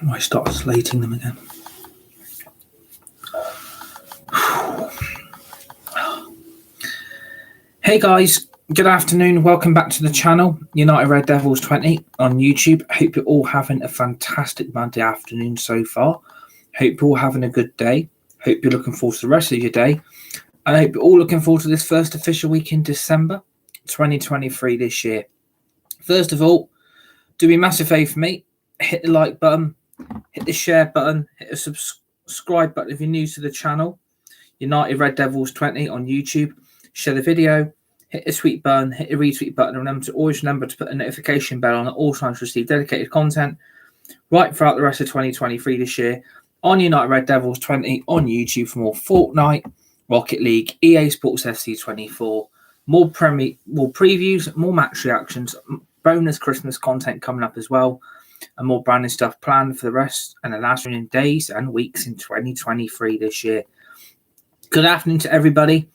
I start slating them again. Hey guys, good afternoon. Welcome back to the channel, United Red Devils 20 on YouTube. Hope you're all having a fantastic Monday afternoon so far. Hope you're all having a good day. Hope you're looking forward to the rest of your day. And I hope you're all looking forward to this first official week in December 2023 this year. First of all, do me a massive favour for me. Hit the like button, hit the share button, hit the subscribe button if you're new to the channel. United Red Devils 20 on YouTube. Share the video, hit the tweet button, hit the retweet button, and always remember to put a notification bell on at all times to receive dedicated content right throughout the rest of 2023 this year on United Red Devils 20 on YouTube for more Fortnite, Rocket League, EA Sports FC24, more previews, more match reactions, bonus Christmas content coming up as well, and more brand new stuff planned for the rest and the last remaining days and weeks in 2023 this year. Good afternoon to everybody,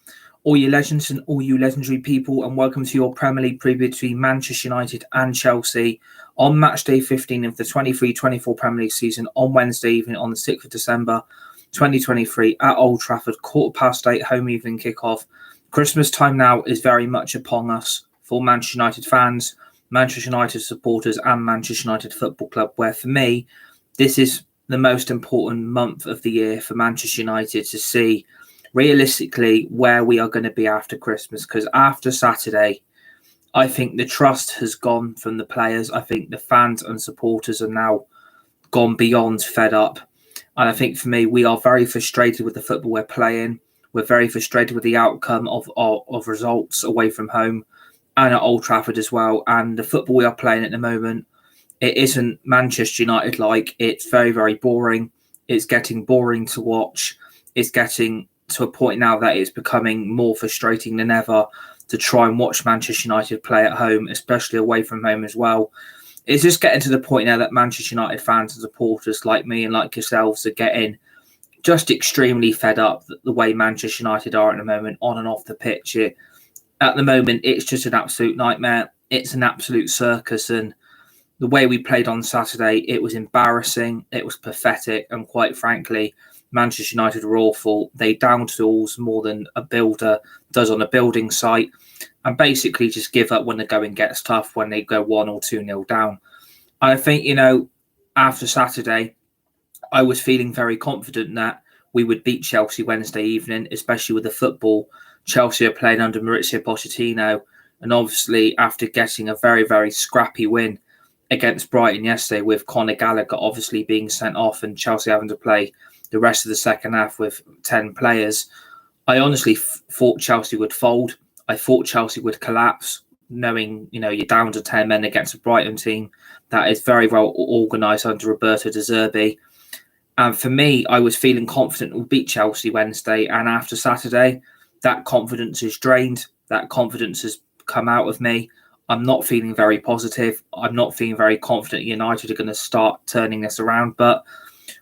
all you legends and all you legendary people, and welcome to your Premier League preview between Manchester United and Chelsea on match day 15 of the 23-24 Premier League season on Wednesday evening on the 6th of December 2023 at Old Trafford, 8:15 home evening kickoff. Christmas time now is very much upon us for Manchester United fans, Manchester United supporters and Manchester United Football Club, where for me, this is the most important month of the year for Manchester United to see realistically where we are going to be after Christmas, because after Saturday, I think the trust has gone from the players. I think the fans and supporters are now gone beyond fed up. And I think for me, we are very frustrated with the football we're playing. We're very frustrated with the outcome of results away from home and at Old Trafford as well. And the football we are playing at the moment, it isn't Manchester United like. It's very, very boring. It's getting boring to watch. It's getting to a point now that it's becoming more frustrating than ever to try and watch Manchester United play at home, especially away from home as well. It's just getting to the point now that Manchester United fans and supporters like me and like yourselves are getting just extremely fed up the way Manchester United are at the moment on and off the pitch. At the moment, it's just an absolute nightmare. It's an absolute circus, and the way we played on Saturday, it was embarrassing, it was pathetic, and quite frankly, Manchester United were awful. They down tools more than a builder does on a building site, and basically just give up when the going gets tough, when they go 1 or 2-0 down. I think, after Saturday, I was feeling very confident that we would beat Chelsea Wednesday evening, especially with the football Chelsea are playing under Mauricio Pochettino. And obviously, after getting a very, very scrappy win against Brighton yesterday, with Conor Gallagher obviously being sent off and Chelsea having to play the rest of the second half with 10 players, I honestly thought Chelsea would fold. I thought Chelsea would collapse, knowing, you're down to 10 men against a Brighton team that is very well organised under Roberto De Zerbi. And for me, I was feeling confident we'll beat Chelsea Wednesday. And after Saturday, that confidence is drained. That confidence has come out of me. I'm not feeling very positive. I'm not feeling very confident United are going to start turning this around. But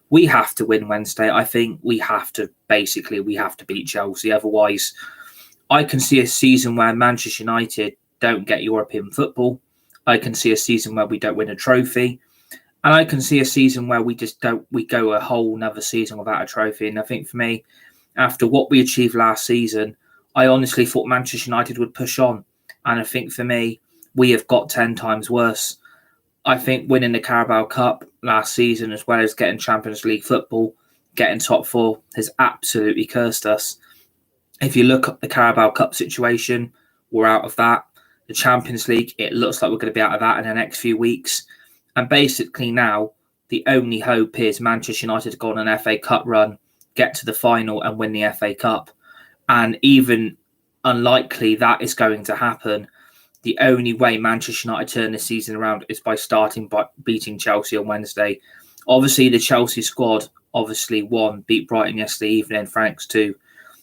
we have to win Wednesday. I think we have to beat Chelsea. Otherwise, I can see a season where Manchester United don't get European football. I can see a season where we don't win a trophy. And I can see a season where we go a whole another season without a trophy. And I think for me, after what we achieved last season, I honestly thought Manchester United would push on. And I think for me, we have got 10 times worse. I think winning the Carabao Cup last season, as well as getting Champions League football, getting top 4, has absolutely cursed us. If you look at the Carabao Cup situation, we're out of that. The Champions League, it looks like we're going to be out of that in the next few weeks. And basically now, the only hope is Manchester United go on an FA Cup run, get to the final and win the FA Cup. And even unlikely that is going to happen, the only way Manchester United turn the season around is by beating Chelsea on Wednesday. Obviously, the Chelsea squad beat Brighton yesterday evening thanks to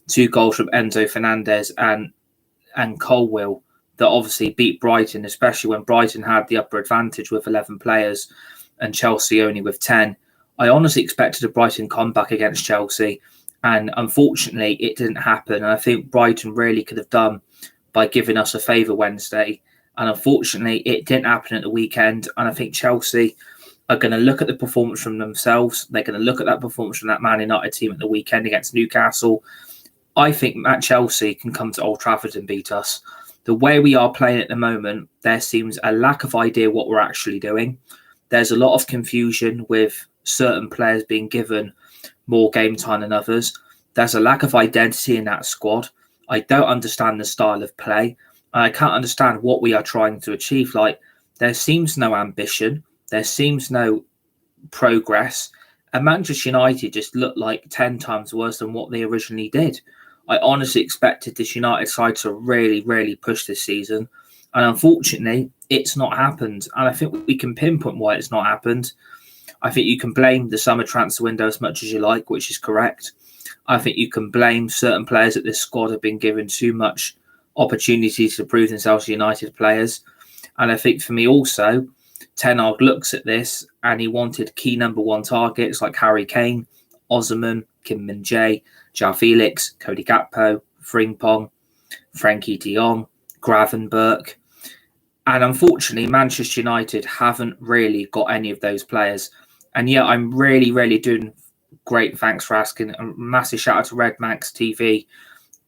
2 goals from Enzo Fernandez and Colwill that obviously beat Brighton, especially when Brighton had the upper advantage with 11 players and Chelsea only with 10. I honestly expected a Brighton comeback against Chelsea, and unfortunately it didn't happen. And I think Brighton really could have done by giving us a favour Wednesday. And unfortunately, it didn't happen at the weekend. And I think Chelsea, are going to look at the performance from themselves. They're going to look at that performance from that Man United team at the weekend against Newcastle. I think Chelsea can come to Old Trafford and beat us. The way we are playing at the moment, there seems a lack of idea what we're actually doing. There's a lot of confusion with certain players being given more game time than others. There's a lack of identity in that squad. I don't understand the style of play. I can't understand what we are trying to achieve. Like, there seems no ambition. There seems no progress. And Manchester United just looked like 10 times worse than what they originally did. I honestly expected this United side to really, really push this season. And unfortunately, it's not happened. And I think we can pinpoint why it's not happened. I think you can blame the summer transfer window as much as you like, which is correct. I think you can blame certain players that this squad have been given too much opportunities to prove themselves as United players. And I think for me also, Ten Hag looks at this and he wanted key number one targets like Harry Kane, Osimhen, Kim Min-jae, João Felix, Cody Gakpo, Frimpong, Frankie de Jong, Gravenberch. And unfortunately, Manchester United haven't really got any of those players. And yeah, I'm really, really doing great. Thanks for asking. A massive shout out to Red Max TV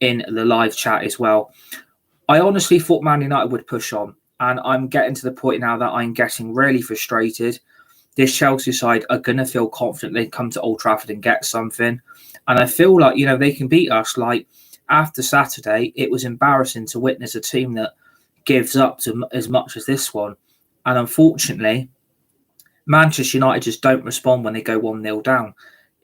in the live chat as well. I honestly thought Man United would push on. And I'm getting to the point now that I'm getting really frustrated. This Chelsea side are going to feel confident they come to Old Trafford and get something. And I feel like, they can beat us. Like, after Saturday, it was embarrassing to witness a team that gives up to as much as this one. And unfortunately, Manchester United just don't respond when they go 1-0 down.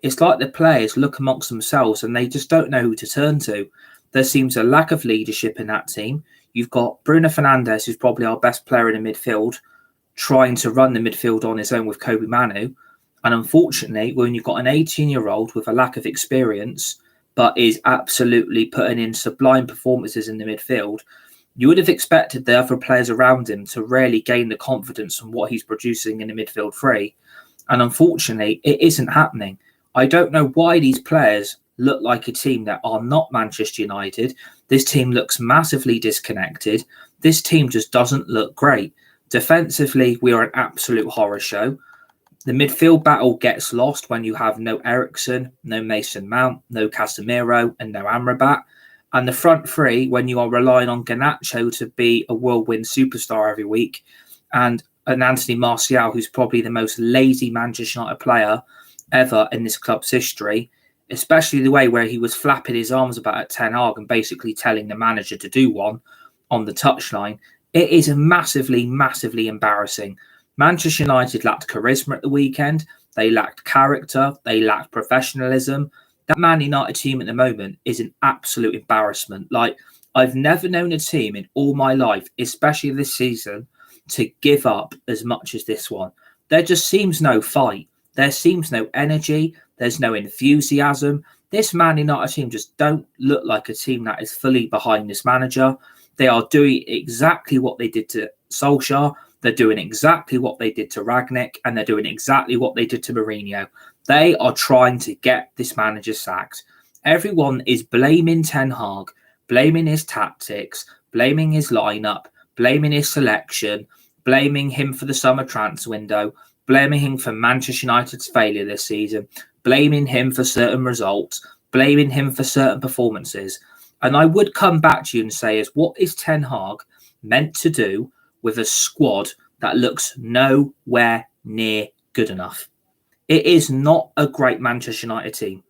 It's like the players look amongst themselves and they just don't know who to turn to. There seems a lack of leadership in that team. You've got Bruno Fernandes, who's probably our best player in the midfield, trying to run the midfield on his own with Kobe Manu. And unfortunately, when you've got an 18-year-old with a lack of experience, but is absolutely putting in sublime performances in the midfield, you would have expected the other players around him to really gain the confidence from what he's producing in the midfield three. And unfortunately, it isn't happening. I don't know why these players look like a team that are not Manchester United. This team looks massively disconnected. This team just doesn't look great. Defensively, we are an absolute horror show. The midfield battle gets lost when you have no Eriksen, no Mason Mount, no Casemiro, and no Amrabat. And the front three, when you are relying on Garnacho to be a whirlwind superstar every week, and an Anthony Martial, who's probably the most lazy Manchester United player ever in this club's history, especially the way where he was flapping his arms about at Ten Hag and basically telling the manager to do one on the touchline. It is massively, massively embarrassing. Manchester United lacked charisma at the weekend. They lacked character. They lacked professionalism. That Man United team at the moment is an absolute embarrassment. Like, I've never known a team in all my life, especially this season, to give up as much as this one. There just seems no fight. There seems no energy. There's no enthusiasm. This Man United team just don't look like a team that is fully behind this manager. They are doing exactly what they did to Solskjaer. They're doing exactly what they did to Ragnick, and they're doing exactly what they did to Mourinho. They are trying to get this manager sacked. Everyone is blaming Ten Hag, blaming his tactics, blaming his lineup, blaming his selection, blaming him for the summer transfer window, blaming him for Manchester United's failure this season, blaming him for certain results, blaming him for certain performances. And I would come back to you and say, what is Ten Hag meant to do with a squad that looks nowhere near good enough? It is not a great Manchester United team.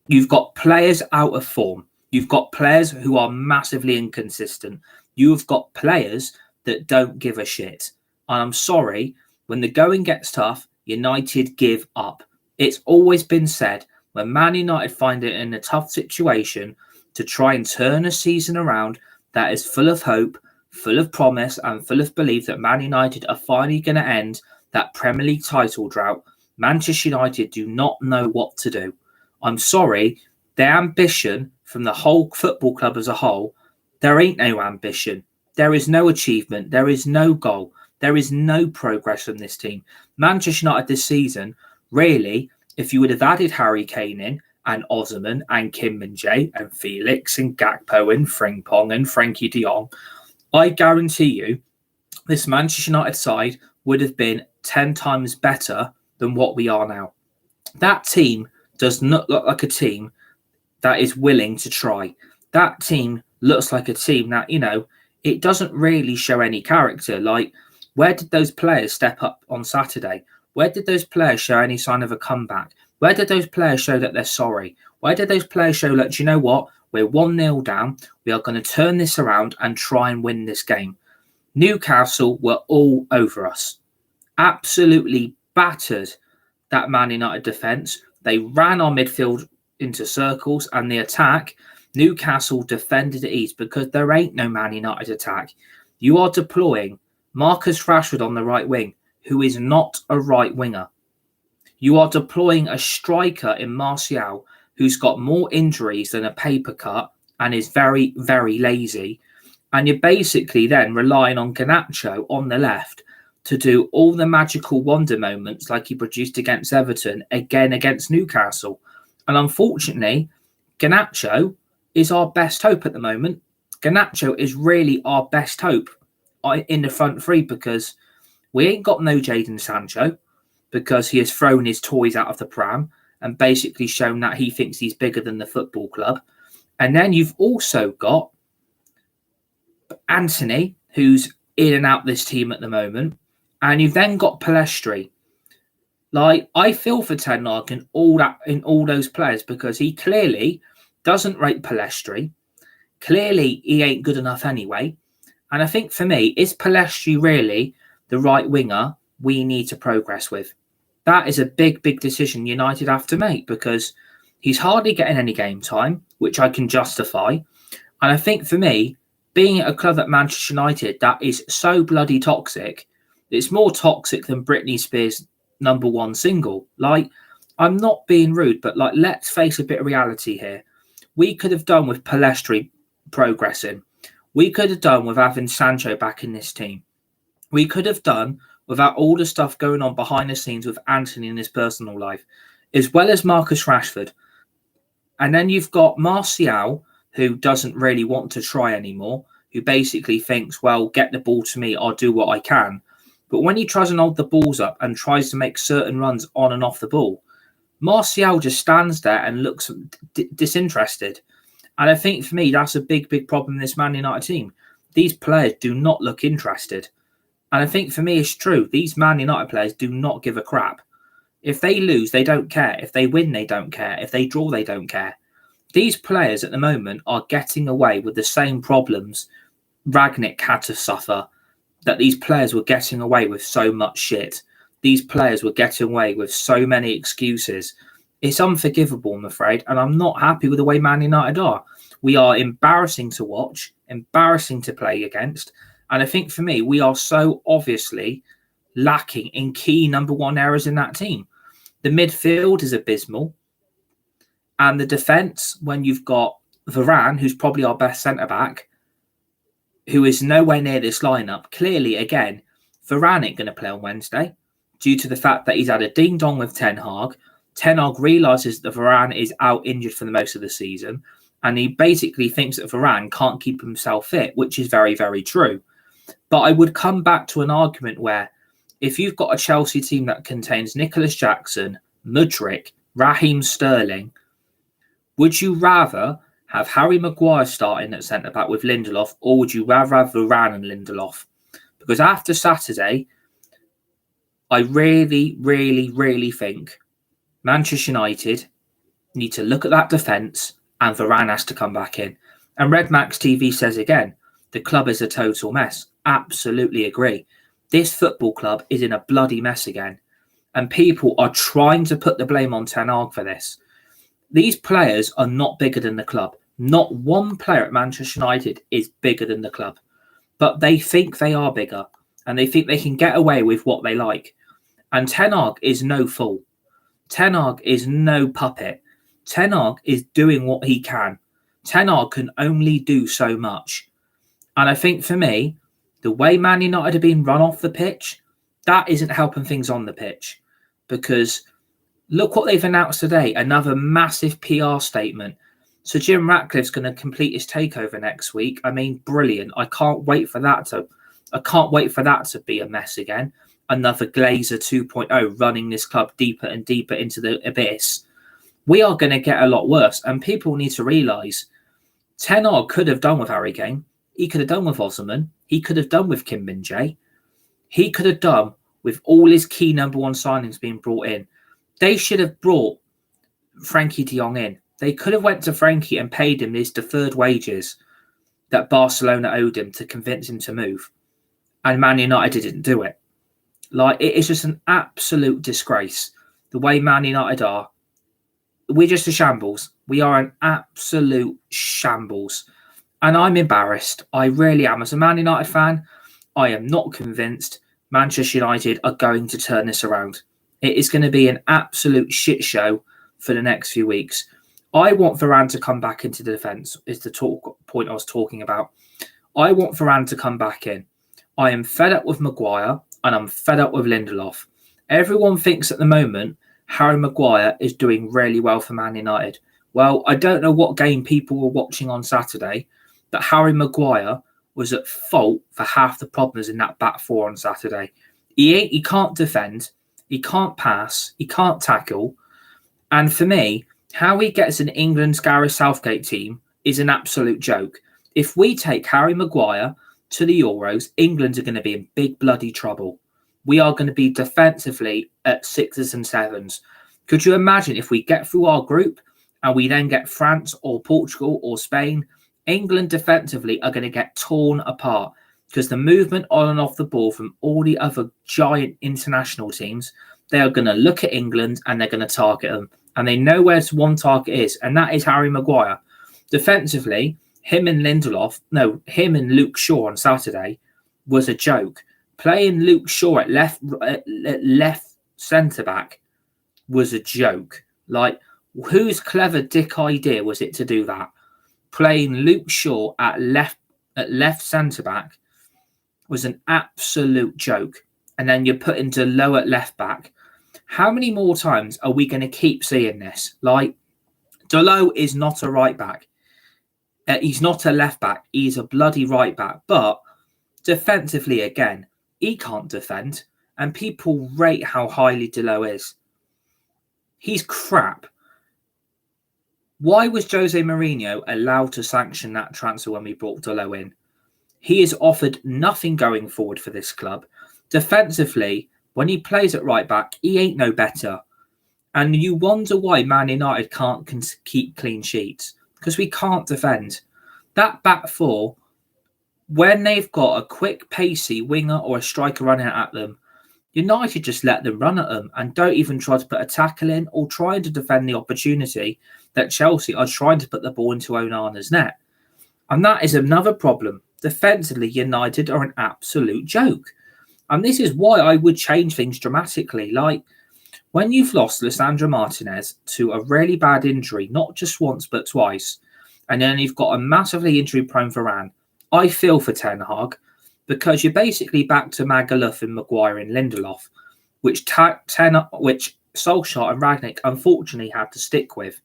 You've got players out of form. You've got players who are massively inconsistent. You've got players that don't give a shit. And I'm sorry, when the going gets tough, United give up. It's always been said, when Man United find it in a tough situation to try and turn a season around that is full of hope, full of promise, and full of belief that Man United are finally going to end that Premier League title drought, Manchester United do not know what to do. I'm sorry, their ambition from the whole football club as a whole, there ain't no ambition. There is no achievement. There is no goal. There is no progress from this team. Manchester United this season, really, if you would have added Harry Kane in, and Osimhen, and Kim Min-jae, and Felix, and Gakpo, and Frimpong, and Frankie de Jong, I guarantee you this Manchester United side would have been 10 times better than what we are now. That team does not look like a team that is willing to try. That team looks like a team that, it doesn't really show any character. Like, where did those players step up on Saturday? Where did those players show any sign of a comeback? Where did those players show that they're sorry? Where did those players show that, do you know what? We're 1-0 down. We are going to turn this around and try and win this game. Newcastle were all over us. Absolutely battered that Man United defence. They ran our midfield into circles, and the attack, Newcastle defended at ease because there ain't no Man United attack. You are deploying Marcus Rashford on the right wing, who is not a right winger. You are deploying a striker in Martial, who's got more injuries than a paper cut and is very, very lazy. And you're basically then relying on Garnacho on the left to do all the magical wonder moments like he produced against Everton, again against Newcastle. And unfortunately, Garnacho is our best hope at the moment. Garnacho is really our best hope in the front three, because we ain't got no Jadon Sancho, because he has thrown his toys out of the pram and basically shown that he thinks he's bigger than the football club. And then you've also got Anthony, who's in and out this team at the moment. And you've then got Pellistri. Like, I feel for Ten Hag in all those players, because he clearly doesn't rate Pellistri. Clearly, he ain't good enough anyway. And I think for me, is Pellistri really the right winger we need to progress with? That is a big, big decision United have to make, because he's hardly getting any game time, which I can justify. And I think for me, being at a club at Manchester United that is so bloody toxic, it's more toxic than Britney Spears' #1 single. Like, I'm not being rude, but like, let's face a bit of reality here. We could have done with Pellistri progressing. We could have done with having Sancho back in this team. We could have done without all the stuff going on behind the scenes with Anthony in his personal life, as well as Marcus Rashford. And then you've got Martial, who doesn't really want to try anymore, who basically thinks, well, get the ball to me, I'll do what I can. But when he tries and hold the balls up and tries to make certain runs on and off the ball, Martial just stands there and looks disinterested. And I think for me, that's a big, big problem in this Man United team. These players do not look interested. And I think for me, it's true. These Man United players do not give a crap. If they lose, they don't care. If they win, they don't care. If they draw, they don't care. These players at the moment are getting away with the same problems Rangnick had to suffer, that these players were getting away with so much shit. These players were getting away with so many excuses. It's unforgivable, I'm afraid, and I'm not happy with the way Man United are. We are embarrassing to watch, embarrassing to play against, and I think for me, we are so obviously lacking in key #1 errors in that team. The midfield is abysmal, and the defence, when you've got Varane, who's probably our best centre-back, who is nowhere near this lineup. Clearly, again, Varane ain't going to play on Wednesday due to the fact that he's had a ding-dong with Ten Hag. Ten Hag realises that Varane is out injured for the most of the season, and he basically thinks that Varane can't keep himself fit, which is very, very true. But I would come back to an argument where if you've got a Chelsea team that contains Nicholas Jackson, Mudryk, Raheem Sterling, would you rather have Harry Maguire starting at centre-back with Lindelof, or would you rather have Varane and Lindelof? Because after Saturday, I really, really, really think Manchester United need to look at that defence, and Varane has to come back in. And Red Max TV says again, the club is a total mess. Absolutely agree. This football club is in a bloody mess again. And people are trying to put the blame on Ten Hag for this. These players are not bigger than the club. Not one player at Manchester United is bigger than the club. But they think they are bigger. And they think they can get away with what they like. And Ten Hag is no fool. Ten Hag is no puppet. Ten Hag is doing what he can. Ten Hag can only do so much. And I think for me, the way Man United have been run off the pitch, that isn't helping things on the pitch. Because look what they've announced today, another massive PR statement. So Jim Ratcliffe's going to complete his takeover next week. I mean, brilliant. I can't wait for that to be a mess again. another Glazer 2.0 running this club deeper and deeper into the abyss, we are going to get a lot worse. And people need to realise Ten Hag could have done with Harry Kane. He could have done with Osman. He could have done with Kim Min-jae. He could have done with all his key number one signings being brought in. They should have brought Frankie de Jong in. They could have went to Frankie and paid him his deferred wages that Barcelona owed him to convince him to move. And Man United didn't do it. Like, it is just an absolute disgrace. The way Man United are. We're just a shambles. We are an absolute shambles. And I'm embarrassed. I really am. As a Man United fan, I am not convinced Manchester United are going to turn this around. It is going to be an absolute shit show for the next few weeks. I want Varane to come back into the defence, is the point I was talking about. I want Varane to come back in. I am fed up with Maguire and I'm fed up with Lindelof. Everyone thinks at the moment Harry Maguire is doing really well for Man United. Well, I don't know what game people were watching on Saturday, but Harry Maguire was at fault for half the problems in that back four on Saturday. He can't defend, he can't pass, he can't tackle. And for me, how he gets an England's Gareth Southgate team is an absolute joke. If we take Harry Maguire to the Euros, England are going to be in big bloody trouble. We are going to be defensively at 6s and 7s. Could you imagine if we get through our group and we then get France or Portugal or Spain? England defensively are going to get torn apart because the movement on and off the ball from all the other giant international teams, they are going to look at England and they're going to target them. And they know where one target is, and that is Harry Maguire. Defensively, him and Luke Shaw on Saturday was a joke. Playing Luke Shaw at left centre-back was a joke. Like, whose clever dick idea was it to do that? Playing Luke Shaw at left centre-back was an absolute joke. And then you're put into low at left-back. How many more times are we going to keep seeing this? Like, Dalot is not a right-back. He's not a left-back. He's a bloody right-back. But defensively, again, he can't defend. And people rate how highly Dalot is. He's crap. Why was Jose Mourinho allowed to sanction that transfer when we brought Dalot in? He is offered nothing going forward for this club. Defensively, when he plays at right back, he ain't no better. And you wonder why Man United can't keep clean sheets. Because we can't defend. That back four, when they've got a quick, pacey winger or a striker running at them, United just let them run at them and don't even try to put a tackle in or trying to defend the opportunity that Chelsea are trying to put the ball into Onana's net. And that is another problem. Defensively, United are an absolute joke. And this is why I would change things dramatically. Like, when you've lost Lisandro Martinez to a really bad injury, not just once but twice, and then you've got a massively injury-prone Varane, I feel for Ten Hag because you're basically back to Magaluf and Maguire and Lindelof, which Solskjaer and Rangnick unfortunately had to stick with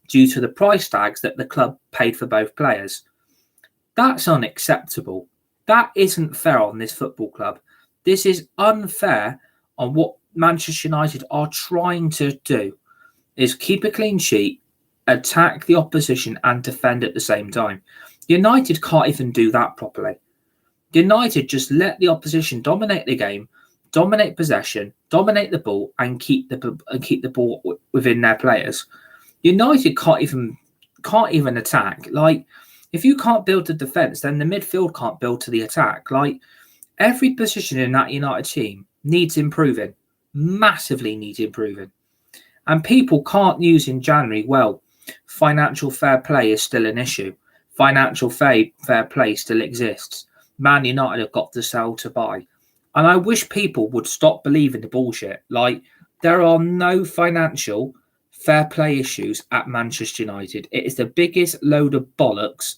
due to the price tags that the club paid for both players. That's unacceptable. That isn't fair on this football club. This is unfair on what Manchester United are trying to do, is keep a clean sheet, attack the opposition and defend at the same time. United can't even do that properly. United just let the opposition dominate the game, dominate possession, dominate the ball and keep the ball within their players. United can't even attack. Like, if you can't build the defence, then the midfield can't build to the attack. Like, every position in that United team needs improving, massively needs improving. And people can't use in January, well, financial fair play is still an issue. Financial fair play still exists. Man United have got to sell to buy. And I wish people would stop believing the bullshit. Like, there are no financial fair play issues at Manchester United. It is the biggest load of bollocks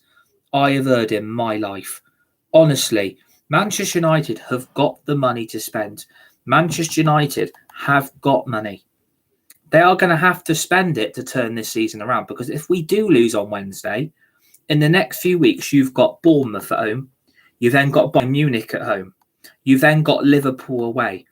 I have heard in my life. Honestly, Manchester United have got the money to spend. Manchester United have got money. They are going to have to spend it to turn this season around, because if we do lose on Wednesday, in the next few weeks, you've got Bournemouth at home. You've then got Bayern Munich at home. You've then got Liverpool away.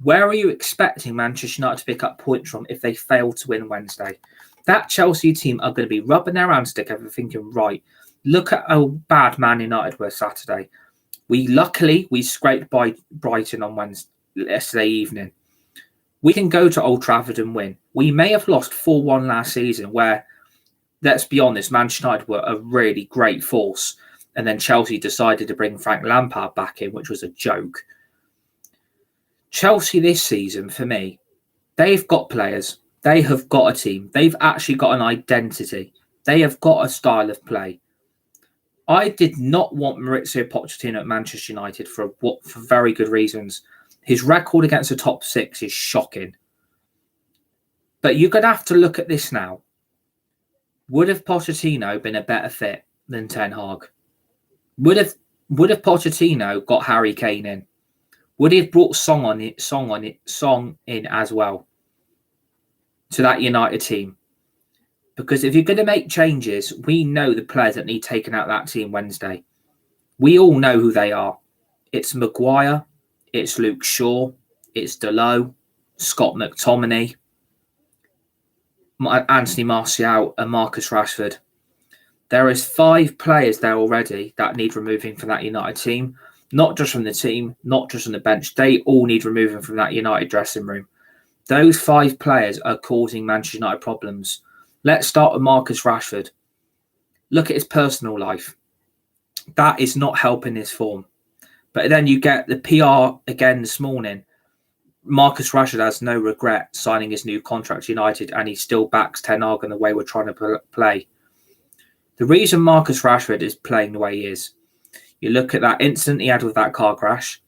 Where are you expecting Manchester United to pick up points from if they fail to win Wednesday? That Chelsea team are going to be rubbing their hands together thinking, right, look at how bad Man United were Saturday. Luckily scraped by Brighton on Wednesday, yesterday evening. We can go to Old Trafford and win. We may have lost 4-1 last season where, let's be honest, Manchester United were a really great force. And then Chelsea decided to bring Frank Lampard back in, which was a joke. Chelsea this season, for me, they've got players. They have got a team. They've actually got an identity. They have got a style of play. I did not want Mauricio Pochettino at Manchester United for very good reasons. His record against the top six is shocking. But you're going to have to look at this now. Would have Pochettino been a better fit than Ten Hag? Would have Pochettino got Harry Kane in? Would he have brought Song in as well to that United team? Because if you're going to make changes, we know the players that need taken out of that team Wednesday. We all know who they are. It's Maguire, it's Luke Shaw, it's Dalot, Scott McTominay, Anthony Martial and Marcus Rashford. There is 5 players there already that need removing from that United team. Not just from the team, not just on the bench. They all need removing from that United dressing room. Those 5 players are causing Manchester United problems. Let's start with Marcus Rashford. Look at his personal life. That is not helping his form. But then you get the PR again this morning. Marcus Rashford has no regret signing his new contract to United, and he still backs Ten Hag and the way we're trying to play. The reason Marcus Rashford is playing the way he is, you look at that incident he had with that car crash,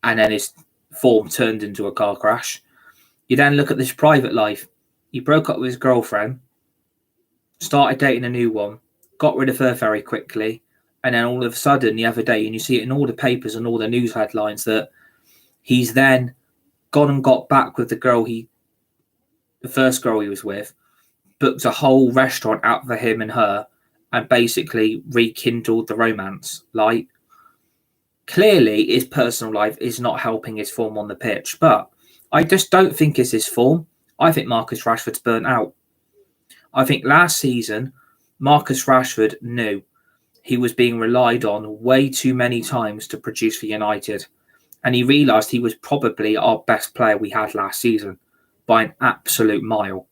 and then his form turned into a car crash. You then look at this private life. He broke up with his girlfriend, started dating a new one, got rid of her very quickly, and then all of a sudden the other day, and you see it in all the papers and all the news headlines, that he's then gone and got back with the first girl he was with, booked a whole restaurant out for him and her, and basically rekindled the romance. Like, clearly his personal life is not helping his form on the pitch, but I just don't think it's his form. I think Marcus Rashford's burnt out. I think last season, Marcus Rashford knew he was being relied on way too many times to produce for United. And he realised he was probably our best player we had last season by an absolute mile.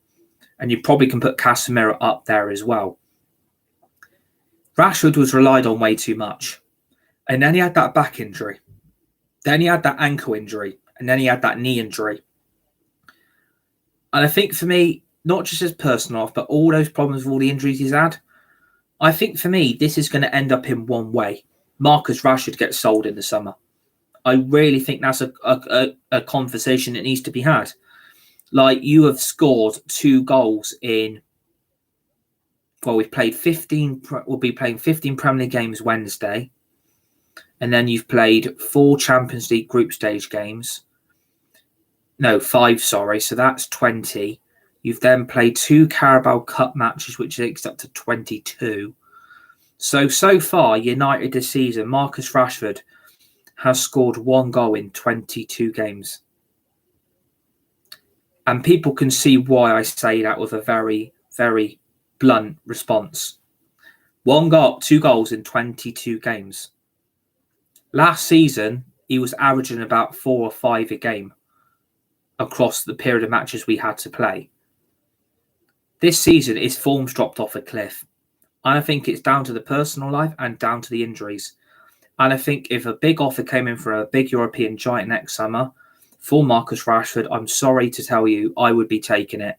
And you probably can put Casemiro up there as well. Rashford was relied on way too much. And then he had that back injury. Then he had that ankle injury. And then he had that knee injury. And I think for me, not just his personal life, but all those problems with all the injuries he's had, I think for me, this is going to end up in one way. Marcus Rashford gets sold in the summer. I really think that's a conversation that needs to be had. Like, you have scored 2 goals in, well, we've played 15, we'll be playing 15 Premier League games Wednesday. And then you've played 4 Champions League group stage games. No, 5, sorry. So that's 20. You've then played 2 Carabao Cup matches, which takes up to 22. So far, United this season, Marcus Rashford has scored 1 goal in 22 games. And people can see why I say that with a very, very blunt response. 1 goal, 2 goals in 22 games. Last season, he was averaging about 4 or 5 a game across the period of matches we had to play. This season, his form's dropped off a cliff. And I think it's down to the personal life and down to the injuries. And I think if a big offer came in for a big European giant next summer for Marcus Rashford, I'm sorry to tell you, I would be taking it.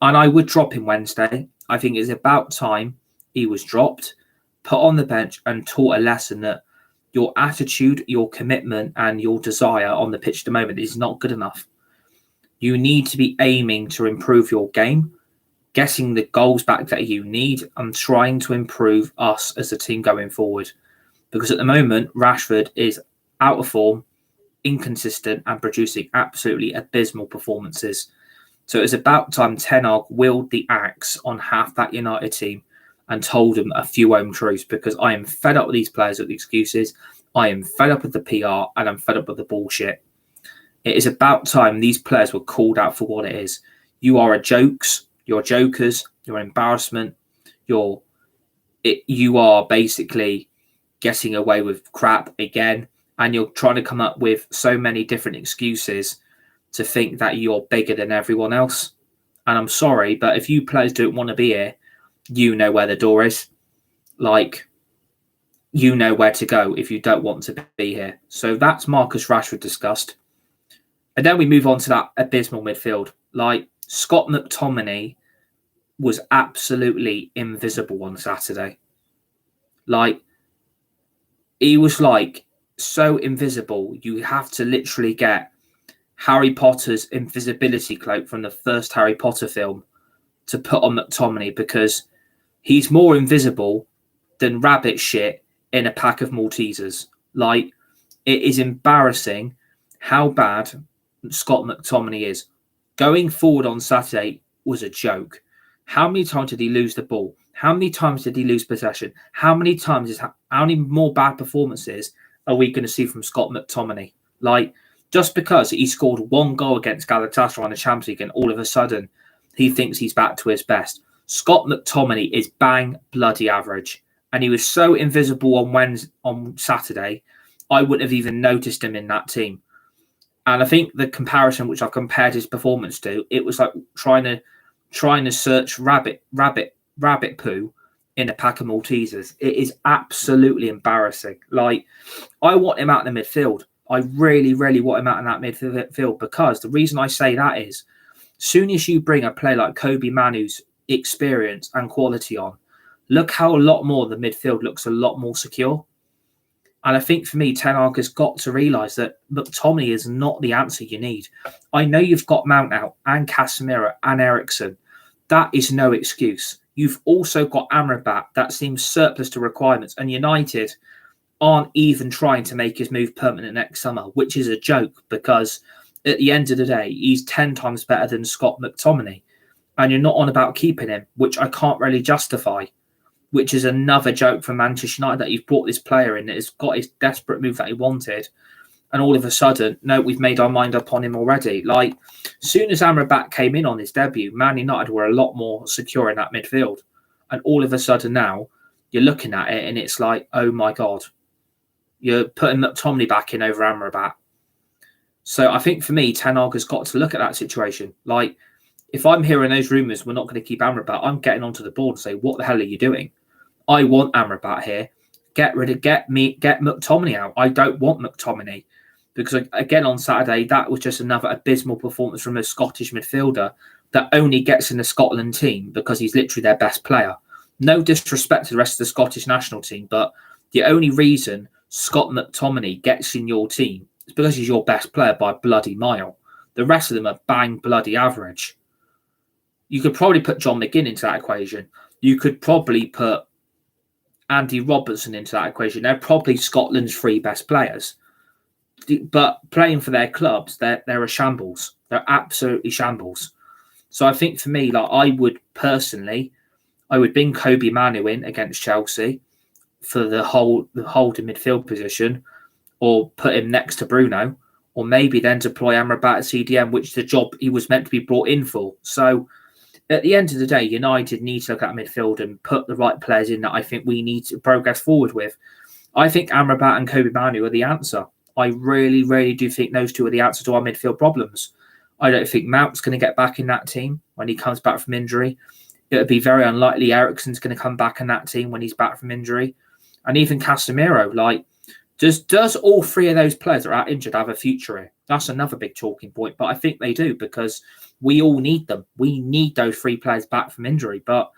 And I would drop him Wednesday. I think it's about time he was dropped, put on the bench, and taught a lesson that your attitude, your commitment, and your desire on the pitch at the moment is not good enough. You need to be aiming to improve your game, getting the goals back that you need, and trying to improve us as a team going forward. Because at the moment, Rashford is out of form, inconsistent, and producing absolutely abysmal performances. So it's about time Ten Hag wielded the axe on half that United team and told them a few home truths, because I am fed up with these players with the excuses. I am fed up with the PR, and I'm fed up with the bullshit. It is about time these players were called out for what it is. You are you're jokers, you're an embarrassment, you are basically getting away with crap again, and you're trying to come up with so many different excuses to think that you're bigger than everyone else. And I'm sorry, but if you players don't want to be here, you know where the door is. Like, you know where to go if you don't want to be here. So that's Marcus Rashford discussed. And then we move on to that abysmal midfield. Like, Scott McTominay was absolutely invisible on Saturday. Like, he was like so invisible. You have to literally get Harry Potter's invisibility cloak from the first Harry Potter film to put on McTominay, because he's more invisible than rabbit shit in a pack of Maltesers. Like, it is embarrassing how bad Scott McTominay is. Going forward on Saturday was a joke. How many times did he lose the ball? How many times did he lose possession? How many more bad performances are we going to see from Scott McTominay? Like, just because he scored one goal against Galatasaray in the Champions League and all of a sudden he thinks he's back to his best. Scott McTominay is bang bloody average. And he was so invisible on Saturday, I wouldn't have even noticed him in that team. And I think the comparison which I've compared his performance to, it was like trying to search rabbit poo in a pack of Maltesers. It is absolutely embarrassing. Like, I want him out in the midfield. I really, really want him out in that midfield, because the reason I say that is, soon as you bring a player like Kobe Manu's experience and quality on, look how a lot more the midfield looks a lot more secure. And I think for me, Ten Hag has got to realise that McTominay is not the answer you need. I know you've got Mount out and Casemiro and Eriksen. That is no excuse. You've also got Amrabat that seems surplus to requirements, and United aren't even trying to make his move permanent next summer, which is a joke, because at the end of the day, he's 10 times better than Scott McTominay. And you're not on about keeping him, which I can't really justify, which is another joke from Manchester United, that you've brought this player in that has got his desperate move that he wanted. And all of a sudden, no, we've made our mind up on him already. Like, as soon as Amrabat came in on his debut, Man United were a lot more secure in that midfield. And all of a sudden now, you're looking at it and it's like, oh my God, you're putting McTominay back in over Amrabat. So I think for me, Ten Hag has got to look at that situation. Like, if I'm hearing those rumours, we're not going to keep Amrabat, I'm getting onto the board and say, what the hell are you doing? I want Amrabat here. Get McTominay out. I don't want McTominay. Because, again, on Saturday, that was just another abysmal performance from a Scottish midfielder that only gets in the Scotland team because he's literally their best player. No disrespect to the rest of the Scottish national team, but the only reason Scott McTominay gets in your team is because he's your best player by a bloody mile. The rest of them are bang bloody average. You could probably put John McGinn into that equation. You could probably put Andy Robertson into that equation. They're probably Scotland's 3 best players. But playing for their clubs, they're a shambles. They're absolutely shambles. So I think for me, like, I would bring Kobe Manu in against Chelsea for the holding midfield position, or put him next to Bruno, or maybe then deploy Amrabat at CDM, which is the job he was meant to be brought in for. So at the end of the day, United need to look at midfield and put the right players in that I think we need to progress forward with. I think Amrabat and Kobe Manu are the answer. I really, really do think those two are the answer to our midfield problems. I don't think Mount's going to get back in that team when he comes back from injury. It would be very unlikely Eriksen's going to come back in that team when he's back from injury. And even Casemiro, like, does all 3 of those players that are out injured have a future here? That's another big talking point, but I think they do, because we all need them. We need those 3 players back from injury, but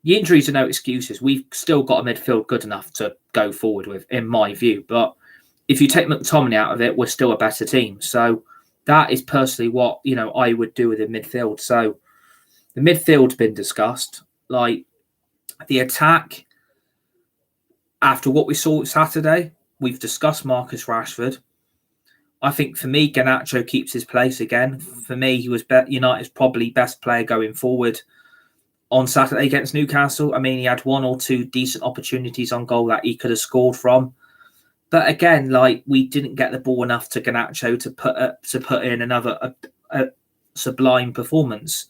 the injuries are no excuses. We've still got a midfield good enough to go forward with, in my view. But if you take McTominay out of it, we're still a better team. So that is personally what, I would do with the midfield. So the midfield's been discussed. Like, the attack, after what we saw Saturday, we've discussed Marcus Rashford. I think for me, Garnacho keeps his place again. For me, he was United's probably best player going forward on Saturday against Newcastle. I mean, he had 1 or 2 decent opportunities on goal that he could have scored from. But again, like, we didn't get the ball enough to Garnacho to put in another a sublime performance.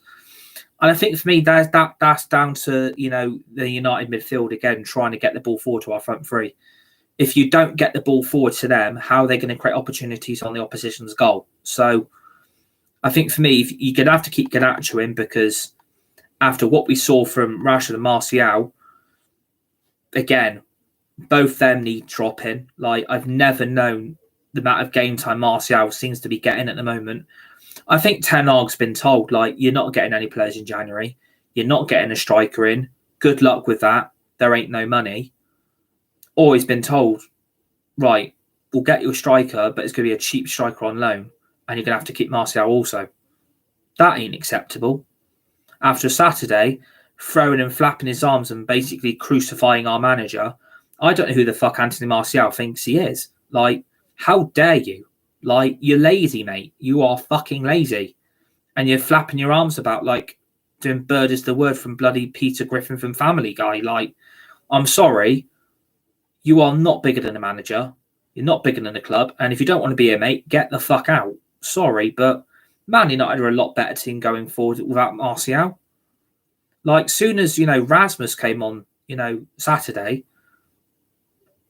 And I think for me, that's down to, you know, the United midfield again trying to get the ball forward to our front three. If you don't get the ball forward to them, how are they going to create opportunities on the opposition's goal? So I think for me, you're going to have to keep Garnacho in, because after what we saw from Rashford and Martial, again, both them need dropping. Like, I've never known the amount of game time Martial seems to be getting at the moment. I think Ten Hag's been told, like, you're not getting any players in January. You're not getting a striker in. Good luck with that. There ain't no money. Or he's been told, right, we'll get you a striker, but it's going to be a cheap striker on loan, and you're going to have to keep Martial also. That ain't acceptable. After Saturday, throwing and flapping his arms and basically crucifying our manager, I don't know who the fuck Anthony Martial thinks he is. Like, how dare you? Like, you're lazy, mate. You are fucking lazy. And you're flapping your arms about like doing bird is the word from bloody Peter Griffin from Family Guy. Like, I'm sorry. You are not bigger than a manager. You're not bigger than a club. And if you don't want to be here, mate, get the fuck out. Sorry, but Man United are a lot better team going forward without Martial. Like, soon as, you know, Rasmus came on, you know, Saturday,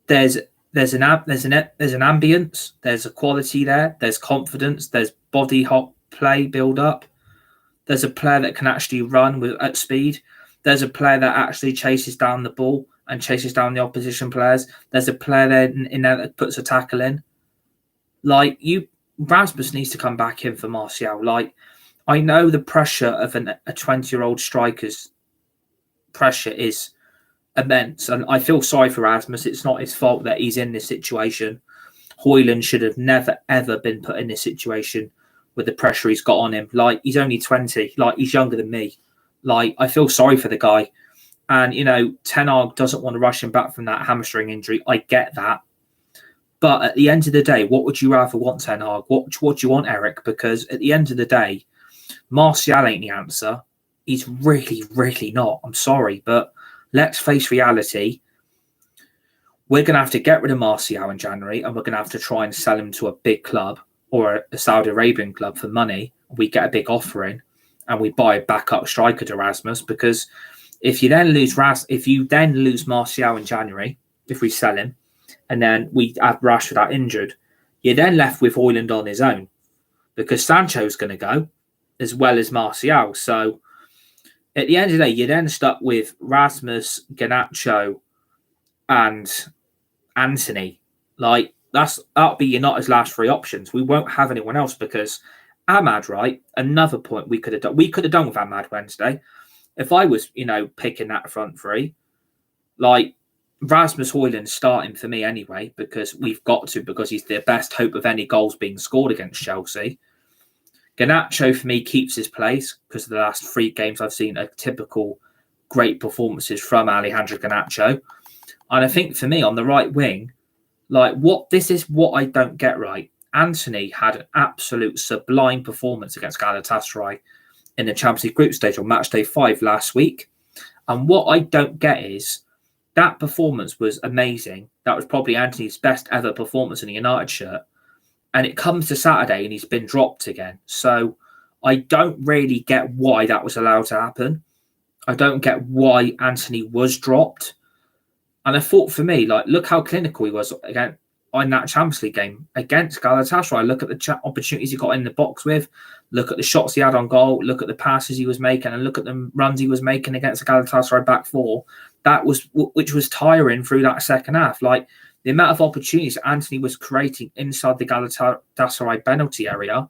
there's an ambience, there's a quality there, there's confidence, there's body hop play build up. There's a player that can actually run at speed. There's a player that actually chases down the ball and chases down the opposition players. There's a player there in there that puts a tackle in. Like, Rasmus needs to come back in for Martial. Like, I know the pressure of a 20-year-old striker's pressure is immense, and I feel sorry for Rasmus. It's not his fault that he's in this situation. Højlund should have never, ever been put in this situation with the pressure he's got on him. Like, he's only 20. Like, he's younger than me. Like, I feel sorry for the guy. And, you know, Ten Hag doesn't want to rush him back from that hamstring injury. I get that. But at the end of the day, what would you rather want, Ten Hag? What do you want, Eric? Because at the end of the day, Martial ain't the answer. He's really, really not. I'm sorry, but let's face reality. We're going to have to get rid of Martial in January, and we're going to have to try and sell him to a big club or a Saudi Arabian club for money. We get a big offer in, and we buy a backup striker to Rasmus. Because if you then lose Martial in January, if we sell him, and then we have Rashford out injured, you're then left with Højlund on his own, because Sancho's going to go as well as Martial. So at the end of the day, you're then stuck with Rasmus, Garnacho, and Anthony. Like, that'll be United's last three options. We won't have anyone else, because Ahmad, right? Another point we could have done. We could have done with Ahmad Wednesday. If I was, you know, picking that front three, like, Rasmus Højlund starting for me anyway, because we've got to, because he's the best hope of any goals being scored against Chelsea. Garnacho for me keeps his place, because of the last three games I've seen a typical great performances from Alejandro Garnacho. And I think for me on the right wing, like, this is what I don't get right. Anthony had an absolute sublime performance against Galatasaray in the Champions League group stage on match day 5 last week. And what I don't get is that performance was amazing. That was probably Anthony's best ever performance in a United shirt. And it comes to Saturday and he's been dropped again. So I don't really get why that was allowed to happen. I don't get why Anthony was dropped. And I thought, for me, like, look how clinical he was again in that Champions League game against Galatasaray. Look at the opportunities he got in the box with. Look at the shots he had on goal. Look at the passes he was making, and look at the runs he was making against the Galatasaray back four. Which was tiring through that second half. Like, the amount of opportunities Anthony was creating inside the Galatasaray penalty area.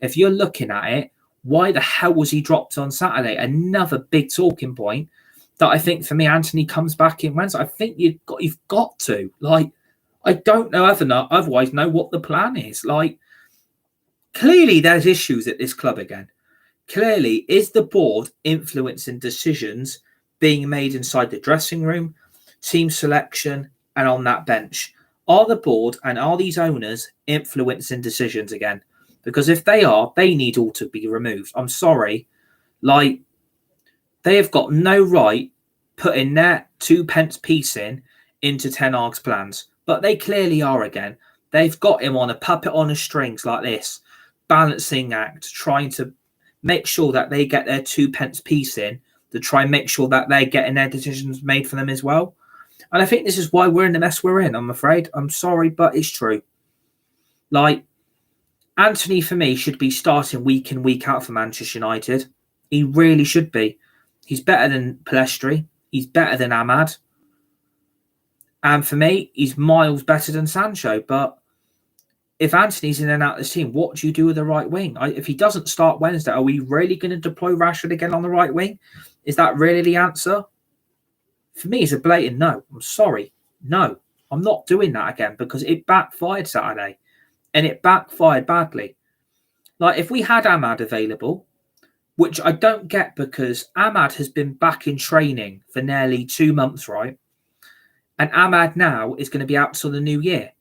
If you're looking at it, why the hell was he dropped on Saturday? Another big talking point that I think, for me, Anthony comes back in Wednesday. I think you've got to. Like, I don't know otherwise know what the plan is. Like, clearly there's issues at this club again. Clearly, is the board influencing decisions being made inside the dressing room, team selection, and on that bench? Are the board and are these owners influencing decisions again? Because if they are, they need all to be removed. I'm sorry. Like, they have got no right putting their 2 pence piece into Ten Hag's plans. But they clearly are again. They've got him on a puppet on a strings like this, balancing act, trying to make sure that they get their 2p piece in to try and make sure that they're getting their decisions made for them as well. And I think this is why we're in the mess we're in, I'm afraid. I'm sorry, but it's true. Like, Anthony, for me, should be starting week in, week out for Manchester United. He really should be. He's better than Pellistri. He's better than Ahmad. And for me, he's miles better than Sancho. But if Anthony's in and out of this team, what do you do with the right wing? If he doesn't start Wednesday, are we really going to deploy Rashford again on the right wing? Is that really the answer? For me, it's a blatant no. I'm sorry. No, I'm not doing that again because it backfired Saturday. And it backfired badly. Like, if we had Ahmad available, which I don't get because Ahmad has been back in training for nearly 2 months, right? And Ahmad now is going to be out till the new year,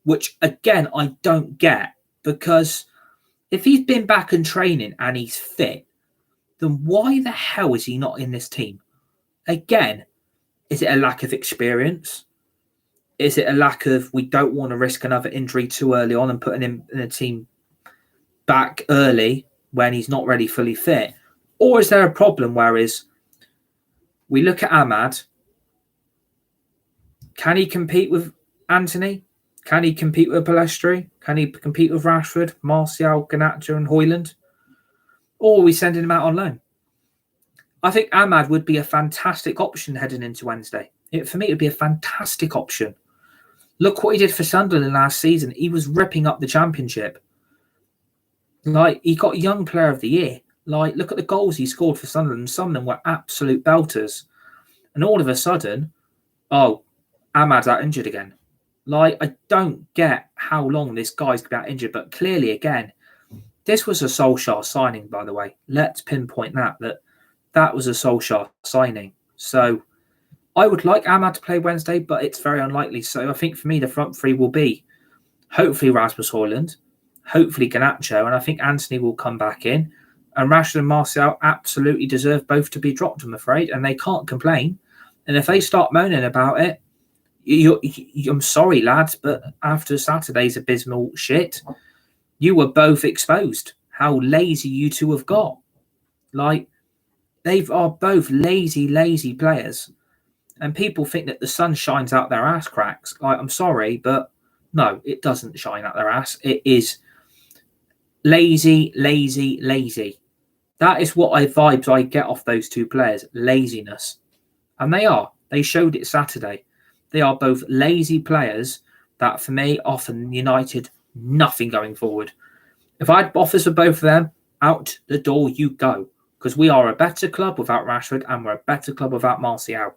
which, again, I don't get because if he's been back in training and he's fit, then why the hell is he not in this team? Again, is it a lack of experience? Is it a lack of we don't want to risk another injury too early on and putting him in a team back early when he's not ready fully fit? Or is there a problem whereas we look at Ahmad, can he compete with Anthony? Can he compete with Pellistri? Can he compete with Rashford, Martial, Garnacho and Højlund? Or are we sending him out on loan? I think Ahmad would be a fantastic option heading into Wednesday. For me, it would be a fantastic option. Look what he did for Sunderland last season. He was ripping up the Championship. Like, he got Young Player of the Year. Like, look at the goals he scored for Sunderland. Some of them were absolute belters. And all of a sudden, Ahmad's out injured again. Like, I don't get how long this guy's been out injured. But clearly, again, this was a Solskjaer signing, by the way. Let's pinpoint that was a Solskjaer signing. So I would like Ahmad to play Wednesday, but it's very unlikely. So I think for me, the front three will be hopefully Rasmus Højlund, hopefully Garnacho, and I think Anthony will come back in. And Rashford and Martial absolutely deserve both to be dropped, I'm afraid, and they can't complain. And if they start moaning about it, I'm sorry, lads, but after Saturday's abysmal shit, you were both exposed how lazy you two have got. Like, they are both lazy players. And people think that the sun shines out their ass cracks. Like, I'm sorry, but no, it doesn't shine out their ass. It is lazy. That is what vibes I get off those two players. Laziness. And they are. They showed it Saturday. They are both lazy players that, for me, offer United nothing going forward. If I had offers for both of them, out the door you go. Because we are a better club without Rashford and we're a better club without Martial.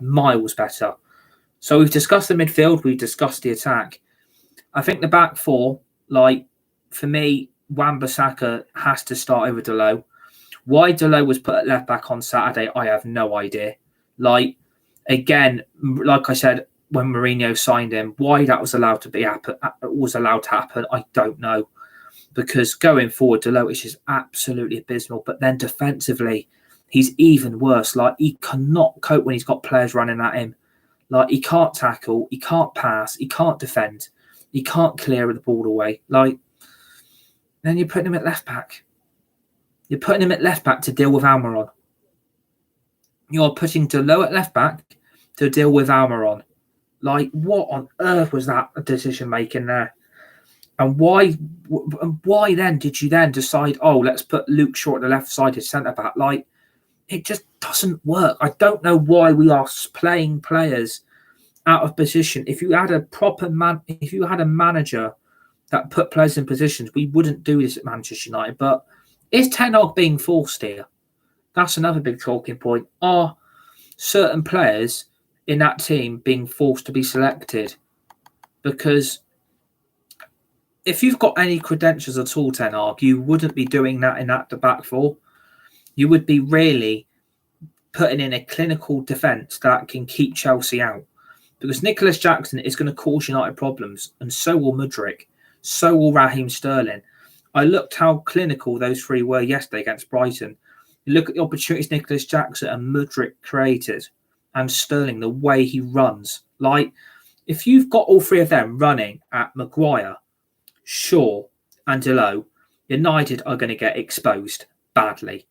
Miles better. So we've discussed the midfield, we've discussed the attack. I think the back four, like, for me, Wan-Bissaka has to start over Dalot. Why Dalot was put at left back on Saturday, I have no idea. Like, again, like I said, when Mourinho signed him, why that was allowed to happen, I don't know. Because going forward, Dalot is just absolutely abysmal. But then defensively, he's even worse. Like, he cannot cope when he's got players running at him. Like, he can't tackle, he can't pass, he can't defend, he can't clear the ball away. Like, then you're putting him at left back. You're putting him at left back to deal with Almiron. You're putting Dalot at left back to deal with Almiron. Like, what on earth was that decision making there? And why then did you then decide, let's put Luke Shaw at the left-sided centre-back? Like, it just doesn't work. I don't know why we are playing players out of position. If you had a manager that put players in positions, we wouldn't do this at Manchester United. But is Ten Hag being forced here? That's another big talking point. Are certain players in that team being forced to be selected? Because if you've got any credentials at all, Ten Hag, you wouldn't be doing that in the back four. You would be really putting in a clinical defence that can keep Chelsea out. Because Nicholas Jackson is going to cause United problems, and so will Mudryk, so will Raheem Sterling. I looked how clinical those three were yesterday against Brighton. You look at the opportunities Nicholas Jackson and Mudryk created, and Sterling, the way he runs. Like, If you've got all three of them running at Maguire, Shaw and Delot, United are going to get exposed badly.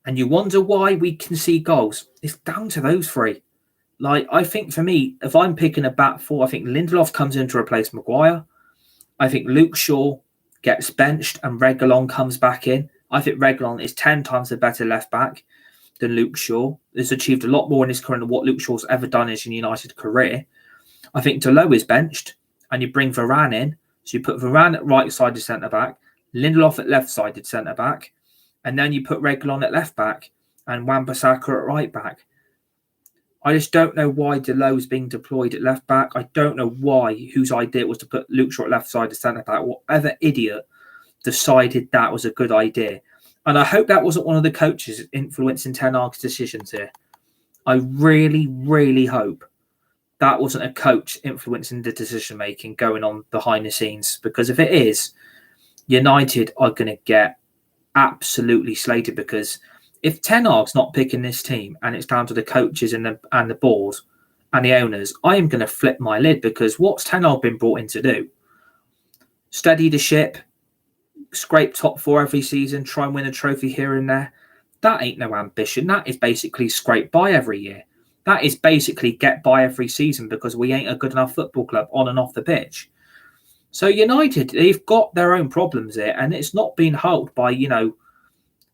And you wonder why we can see goals. It's down to those three. Like, I think for me, if I'm picking a back four, I think Lindelof comes in to replace Maguire. I think Luke Shaw gets benched and Reguilon comes back in. I think Reguilon is 10 times a better left back than Luke Shaw. He's achieved a lot more in his career than what Luke Shaw's ever done in his United career. I think Delot is benched and you bring Varane in. So you put Varane at right-sided centre-back, Lindelof at left-sided centre-back, and then you put Reguilon at left-back and Wan-Bissaka at right-back. I just don't know why Delot is being deployed at left-back. I don't know whose idea it was to put Luke Shaw at left-sided centre-back. Whatever idiot decided that was a good idea. And I hope that wasn't one of the coaches influencing Ten Hag's decisions here. I really, really hope that wasn't a coach influencing the decision-making going on behind the scenes. Because if it is, United are going to get absolutely slated. Because if Ten Hag's not picking this team and it's down to the coaches and the board and the owners, I am going to flip my lid. Because what's Ten Hag been brought in to do? Steady the ship, scrape top four every season, try and win a trophy here and there. That ain't no ambition. That is basically scrape by every year. That is basically get by every season because we ain't a good enough football club on and off the pitch. So United, they've got their own problems here, and it's not been helped by,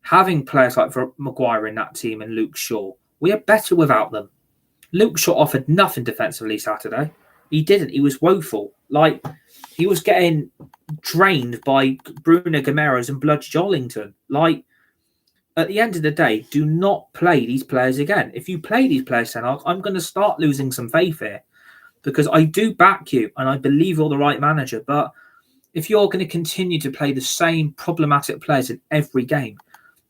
having players like Maguire in that team and Luke Shaw. We are better without them. Luke Shaw offered nothing defensively Saturday. He didn't. He was woeful. Like, he was getting drained by Bruno Guimaraes and Bludge Jollington. Like, at the end of the day, do not play these players again. If you play these players, I'm going to start losing some faith here because I do back you and I believe you're the right manager. But if you're going to continue to play the same problematic players in every game,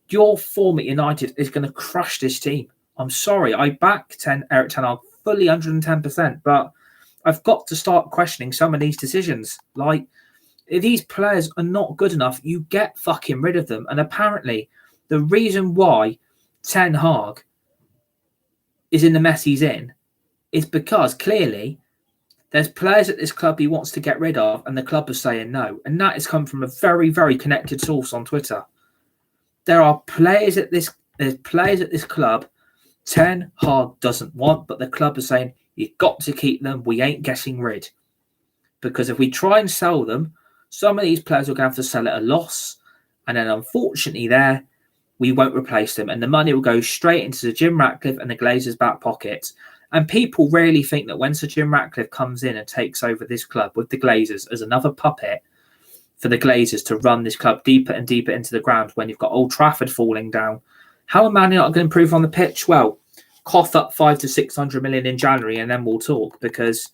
your form at United is going to crush this team. I'm sorry. I back Eric Ten Hag fully 110%, but I've got to start questioning some of these decisions. Like, if these players are not good enough, you get fucking rid of them. And apparently, the reason why Ten Hag is in the mess he's in is because clearly there's players at this club he wants to get rid of, and the club is saying no. And that has come from a very, very connected source on Twitter. There are players at this club Ten Hag doesn't want, but the club is saying you've got to keep them. We ain't getting rid. Because if we try and sell them, some of these players will have to sell at a loss. And then unfortunately we won't replace them. And the money will go straight into the Jim Ratcliffe and the Glazers' back pockets. And people really think that when Sir Jim Ratcliffe comes in and takes over this club with the Glazers as another puppet for the Glazers to run this club deeper and deeper into the ground when you've got Old Trafford falling down, how are Man United going to improve on the pitch? Well, cough up 500 to 600 million in January and then we'll talk. Because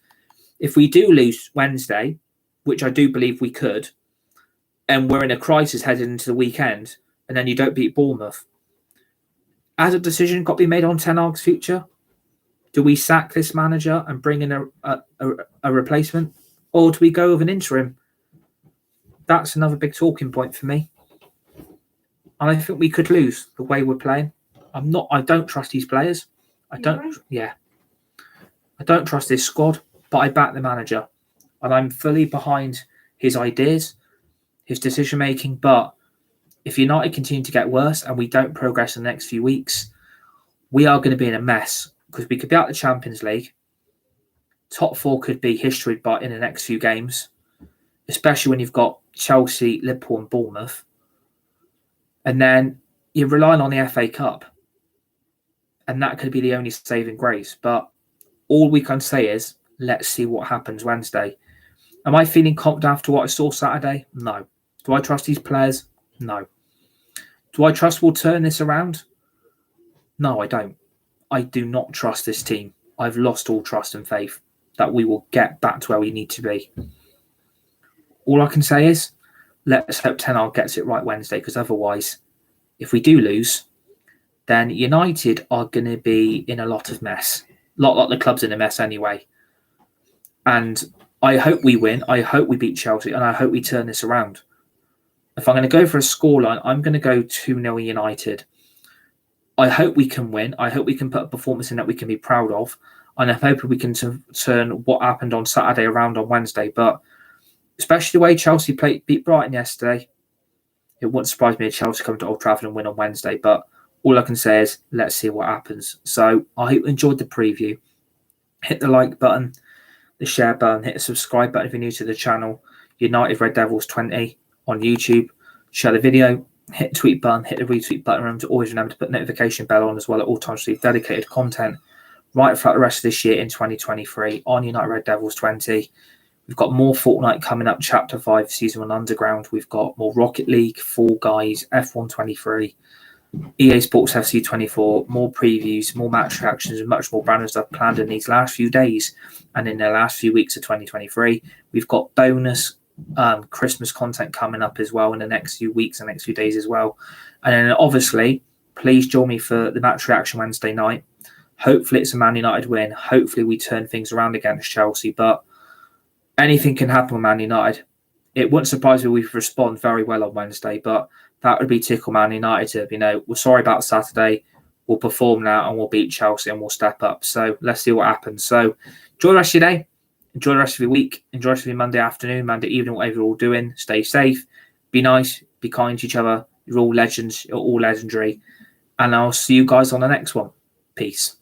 if we do lose Wednesday, which I do believe we could, and we're in a crisis heading into the weekend, and then you don't beat Bournemouth, has a decision got to be made on Ten Hag's future? Do we sack this manager and bring in a replacement? Or do we go with an interim? That's another big talking point for me. And I think we could lose the way we're playing. I don't trust these players. I don't trust this squad, but I back the manager. And I'm fully behind his ideas, his decision-making. But if United continue to get worse and we don't progress in the next few weeks, we are going to be in a mess. Because we could be out of the Champions League. Top four could be history but in the next few games. Especially when you've got Chelsea, Liverpool and Bournemouth. And then you're relying on the FA Cup. And that could be the only saving grace. But all we can say is, let's see what happens Wednesday. Am I feeling confident after what I saw Saturday? No. Do I trust these players? No. Do I trust we'll turn this around? No, I don't. I do not trust this team. I've lost all trust and faith that we will get back to where we need to be. All I can say is, let's hope Ten Hag gets it right Wednesday, because otherwise, if we do lose, then United are going to be in a lot of mess. A lot like the club's in a mess anyway. And I hope we win. I hope we beat Chelsea. And I hope we turn this around. If I'm going to go for a scoreline, I'm going to go 2-0 United. I hope we can win. I hope we can put a performance in that we can be proud of. And I'm hoping we can turn what happened on Saturday around on Wednesday. But especially the way Chelsea beat Brighton yesterday, it wouldn't surprise me if Chelsea come to Old Trafford and win on Wednesday. But all I can say is let's see what happens. So I hope you enjoyed the preview. Hit the like button, the share button, hit the subscribe button if you're new to the channel. United Red Devils 20 on YouTube. Share the video, hit the tweet button, hit the retweet button. Remember to put the notification bell on as well at all times to receive dedicated content right throughout the rest of this year in 2023 on United Red Devils 20. We've got more Fortnite coming up, Chapter 5, Season 1 Underground. We've got more Rocket League, Fall Guys, F1 23, EA Sports FC 24, more previews, more match reactions, and much more brand stuff planned in these last few days and in the last few weeks of 2023. We've got bonus Christmas content coming up as well in the next few weeks and next few days as well. And then obviously, please join me for the match reaction Wednesday night. Hopefully it's a Man United win. Hopefully we turn things around against Chelsea, but anything can happen with Man United. It wouldn't surprise me if we respond very well on Wednesday, but that would be tickle Man United to, we're sorry about Saturday. We'll perform now and we'll beat Chelsea and we'll step up. So let's see what happens. So enjoy the rest of your day. Enjoy the rest of your week. Enjoy the rest of your Monday afternoon, Monday evening, whatever you're all doing. Stay safe. Be nice. Be kind to each other. You're all legends. You're all legendary. And I'll see you guys on the next one. Peace.